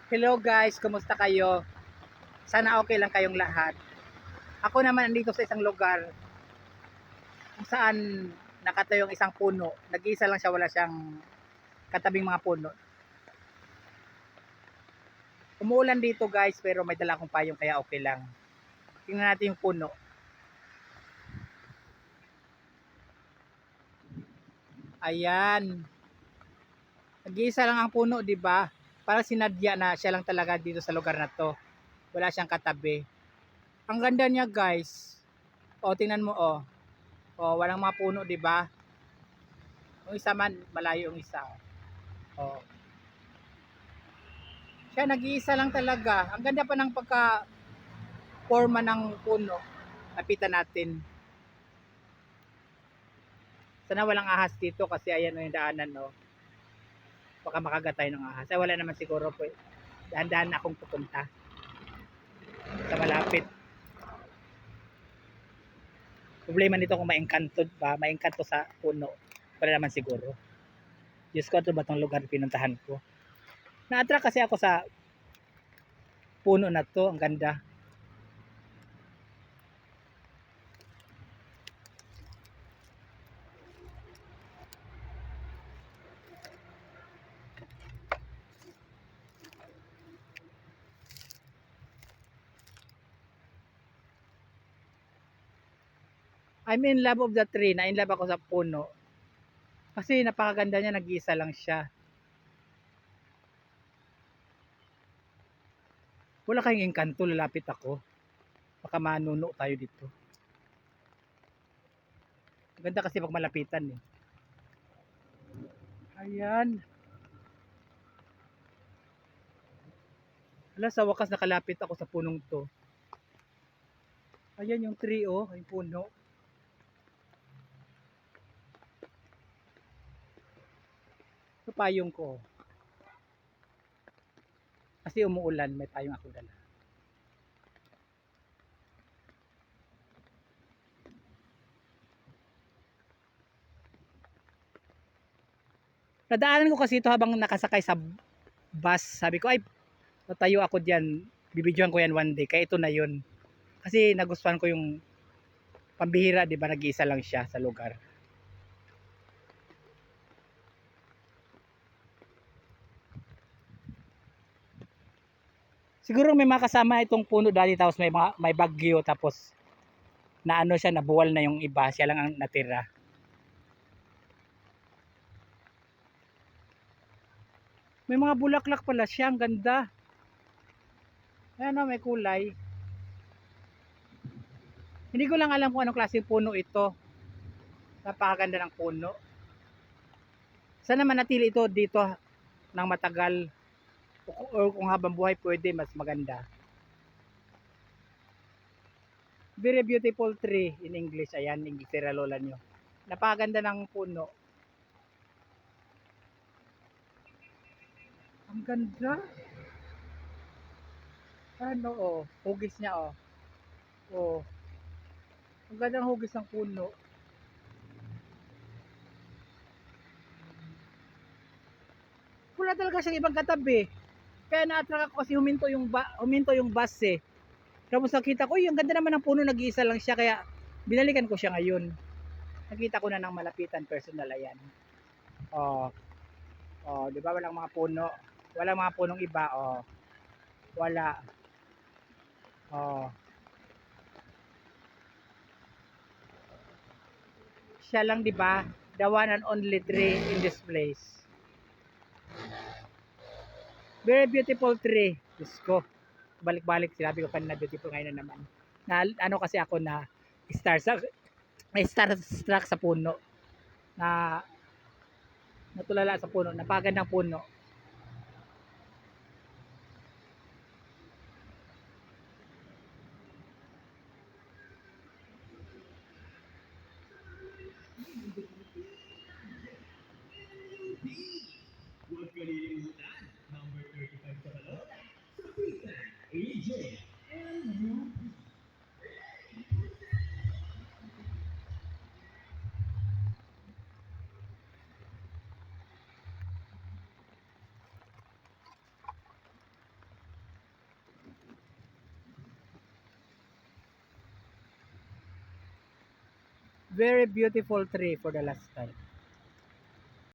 Hello guys, kumusta kayo? Sana okay lang kayong lahat. Ako naman andito sa isang lugar kung saan nakatayo yung isang puno. Nag-iisa lang siya, wala siyang katabing mga puno. Umuulan dito guys, pero may dala akong payong kaya okay lang. Tingnan natin yung puno. Ayan. Nag-iisa lang ang puno, di ba? Para sinadya na siya lang talaga dito sa lugar na to. Wala siyang katabi. Ang ganda niya guys. O, tingnan mo o. O, walang mga puno, di ba? Yung isa man, malayo yung isa. O. Siya nag-iisa lang talaga. Ang ganda pa ng pagka-forma ng puno. Lapitan natin. Sana walang ahas dito kasi ayan o yung daanan no. Baka makagat tayo ng ahas. Ay wala naman siguro po. Dahan-dahan na akong pupunta sa malapit. Problema nito kung maengkanto ba, maengkanto sa puno. Wala naman siguro. Diyos ko, ito ba itong lugar pinuntahan ko? Na-attract kasi ako sa puno na to. Ang ganda. I'm in love of the tree. Na in love ako sa puno. Kasi napakaganda niya, nag-iisa lang siya. Wala kayong engkanto, lalapit ako. Baka manuno tayo dito. Ganda kasi pag malapitan eh. Ayan. Hala, sa wakas nakalapit ako sa punong to. Ayan yung tree oh, yung puno. Ito payong ko. Kasi umuulan, may payong ako dala. Nadaanan ko kasi ito habang nakasakay sa bus. Sabi ko, ay, tatayo ako diyan. Bibidyohan ko yan one day. Kaya ito na yun. Kasi nagustuhan ko yung pambihira, di ba? Nag-iisa lang siya sa lugar. Siguro may mga kasama itong puno dati tapos may bagyo tapos na ano siya, nabuwal na yung iba. Siya lang ang natira. May mga bulaklak pala siya. Ang ganda. Ayan o, may kulay. Hindi ko lang alam kung anong klaseng puno ito. Napakaganda ng puno. Sana manatili ito dito ng matagal o kung habang buhay pwede mas maganda. Very beautiful tree in English. Ayan, English lola nyo. Napakaganda ng puno. Ang ganda. Ano oh, hugis niya oh. Oh. Ang ganda ng hugis ng puno. Wala talaga siyang ibang katabi. Kaya na-attract ako kasi huminto yung bus eh. Tapos nakita ko, yung ganda naman ng puno, nag-iisa lang siya kaya binalikan ko siya ngayon. Nakita ko na ng malapitan personal ayan. Oh, oh, 'di ba walang mga puno? Walang mga punong iba oh. Wala. Oh. Siya lang 'di ba? The one and only tree in this place. Very beautiful tree. Diyos ko. Balik-balik sinabi ko kanina beautiful ngayon na naman. Na ano kasi ako na star sa starstruck sa puno na natulala sa puno, napakagandang puno. Very beautiful tree for the last time.